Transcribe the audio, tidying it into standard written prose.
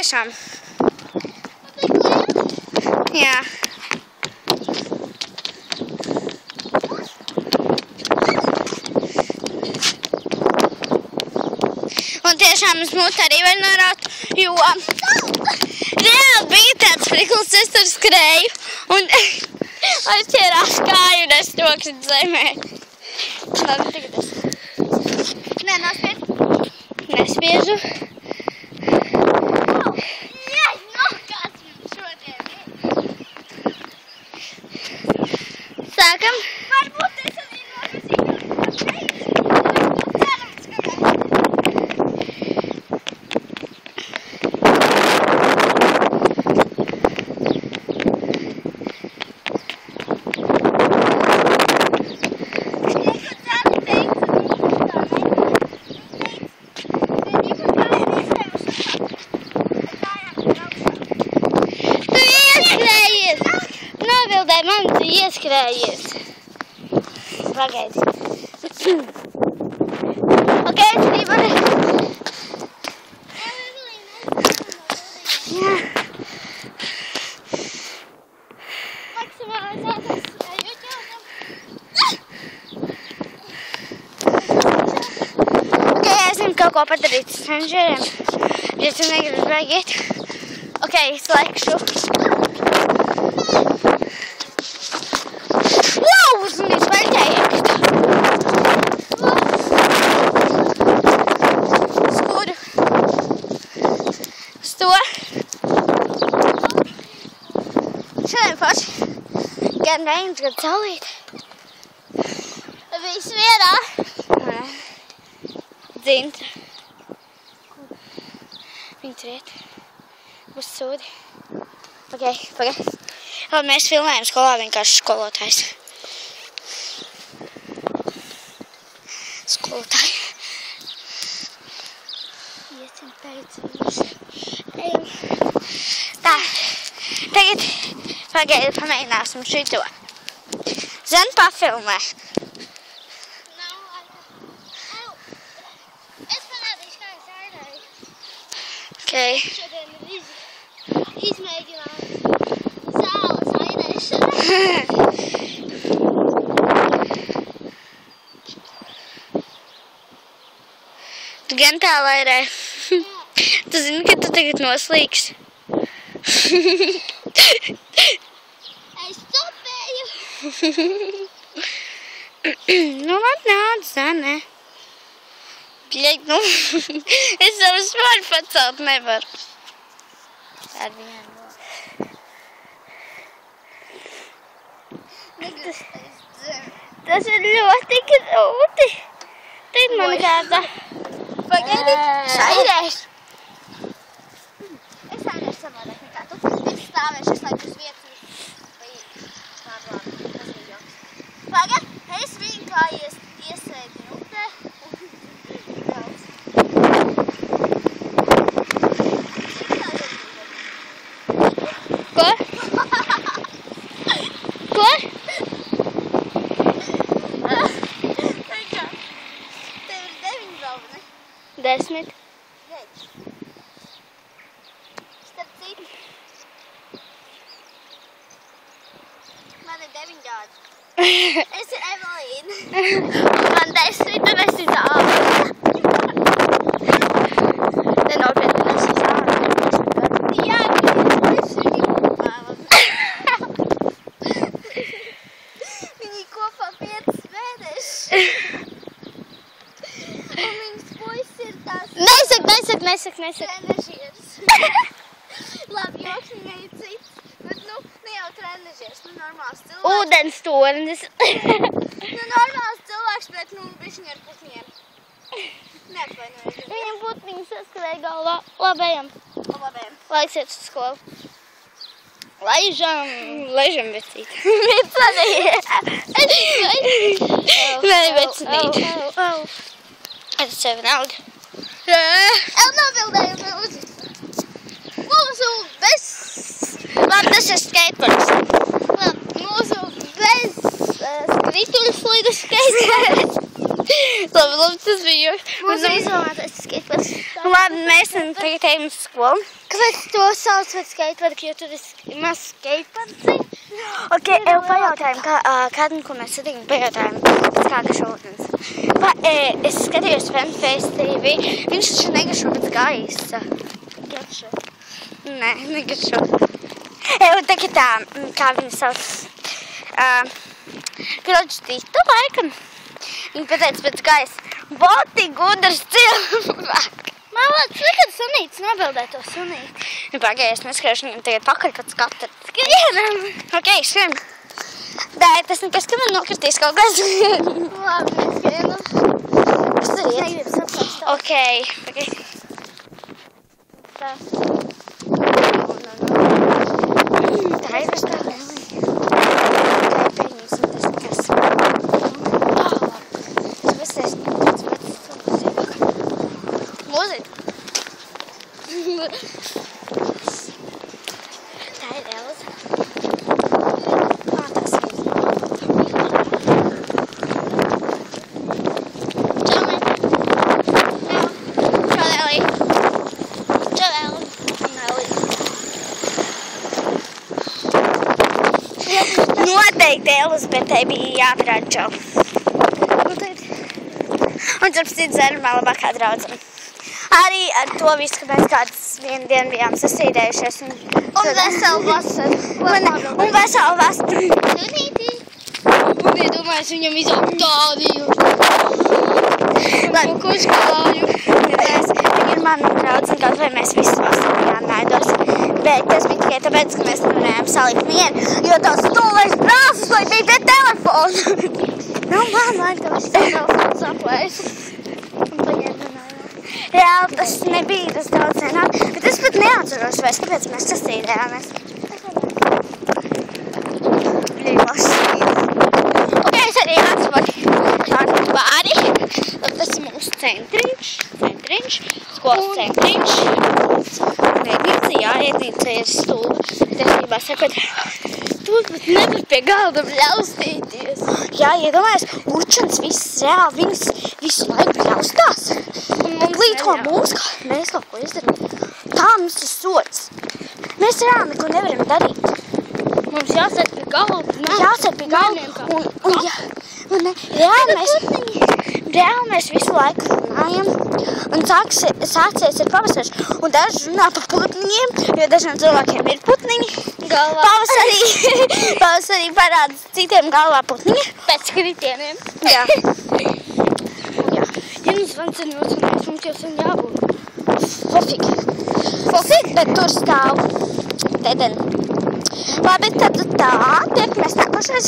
tiešām. Jā. Un tiešām es mūtu arī var norāt, jo reāli bija tāds priklis, es tur skrēju un atķērās kāju un es rokšat zemē. Labi, tagad es. Nē, nospiež. Nespiežu. Jā, kāds jums šodien ir. Sākam. Varbūt es arī nogazīju. Cerams, ka nē. Man ieskrējies. Pagaidi. Ok, es gribu. Jā. Maksimalizētas juķaukam. Ok, esam kaut ko padarīt cenžeriem. Ja tu negribi baigiet. Ok, slēgšu. Uzmanīgs vaļķējāk. Skuru. Sto. Šodien paši. Gan reins, gan caulīt. Viss vierā. Nē. Dzintra. Viņa triet. Būs sūdi. Ok, pagaid. Mēs filmējam skolā vienkārši skolotājs. Skolotāji. Iesim pēc viņus. Ejam. Tā. Tagad pagaidi pamēģināsim šito. Zan pafilmē. Es parādīšu, kā es airēju. Ok. Šodien ir izmēģinājums zāles airēšana. Tu gan tā lairē. Tu zini, ka tu tagad noslīgsi. Es topēju. Nu, labi nāc, Zane. Bļeļ, nu. Es savu svaru pacelt nevaru. Ar vienu. Tas ir ļoti grūti. Tagad man kāda. Pagaidi, šairēs. Es airēšu savādāk nekā tu. Es stāvēšu, es laiku uz vietas. Pagaid, es viņu kā iesēdi upē. Ko? Ko? Tev ir 9 galva, ne? 10. Redz. Starp citu. Man ir 9 gadi. Es ir Evelīna. Man 10, un es ir zāle. Nenopietni, es ir zāle. Jā, es viņu vēlam. Viņi kopā 5 mēnešus. Un viņas puisis ir tās... Nesaka. Trenežieris. Labi, joks viņai ir cits. Bet, nu jau trenežieris, normāls cilvēks. Ūdens tornis. Normāls cilvēks, bet, bišķiņ ar putniem. Neatvainojies. Viņam putniņi saskrēja galvā. Labi, ejam. Laiks iet uz skolu. Laižam vecīt. Vicanīt. Nē, vecinīt. Es sevi nelgi. Novildēju uzvisu. Mūsu bez... Labi, tas ir skateboards. Mūsu bez skrituļu slīdu skateboards. Labi, tas bija joks. Mums ir izvēlētais skateparks. Labi, mēs tagad ejam uz skolu. Kāpēc to sauc par skateparku, jo tur ir maz skateparci? Ok, ev pajautājām, kādam, ko mēs satīkam, pajautājām, pēc kā garšo ūdens. Es skatījos Fanface TV, viņš taču negaršo pēc gaisa. Garšo. Nē, negaršo. Ev, tagad tā, kā viņa sauc, Kroģistīta laikam. Viņa pateica pēc gaisa, boti gudrs cilvēks. Mālāc, nekad sunītis nobildē to sunīti. Pagājies, neskriešu viņam tagad pakaļ pēc katra. Skrienam! Ok, skrien. Dē, tas nekas, ka man nokritīs kaut kas. Labi, mēs skrienam. Kas tur iet? Negribas atklāt tā. Ok, pagaid. Tā. Tā ir tas tā. Tā ir pieņemsim tas nekas. Tas viss ir tāds pats cilvēks. Lūzīt. Tā ir Elza. Tas ir. Čau, man. Čau, Elī. Čau, Elī. Elī. Noteikti Elza, bet tai bija jāparāda čau. Un tur pēc dzērumā labākā draudzene. Arī ar to visu, ka mēs kādas vienu dienu bijām sasīdējušies. Un veselu vasaru. Un veselu vasaru. Sunītī. Un iedomājies viņam izaug tādu. Labi, kurš kāju? Viņa ir mana draudzene, kaut vai mēs visu vasaru bijām naidos. Bet tas bija tikai tāpēc, ka mēs nevarējām salikt vienu, jo tās stulais brāzes, lai bija te telefonu. Man, ka viss tā telefons aplēs. Un pagaid runājām. Reāli tas nebija tas daudz senāk, bet es pat neatceros vairs, kāpēc mēs sasīdējāmies. Bija lasīt. Ok, es arī atceros tādu bāri. Tas ir mūsu centriņš, skolas centriņš. Ēdnīca ir stūba. Tiesībā sakot, tu pat nevar pie galda bļaustīties. Jā, iedomājies, Lučans viss reāli, viņas visu laiku bļaustās. Un līdz mūsu, mēs kaut ko izdarām. Tā mums ir sots. Mēs reāli neko nevaram darīt. Mums jāsēt pie galda. Jāsēt pie galda. Un reāli mēs visu laiku runājam. Un sācies ir pavasars. Un daži runā par putniņiem, jo dažiem cilvēkiem ir putniņi. Pavasarī parāda citiem galvā putniņi. Pēc kritieniem. Jā. Ja nu zvans ir nocinājis, mums jau sen jābūt. Fofik, bet tur stāv Teden. Labi, tad tā, tiekamies nākošais.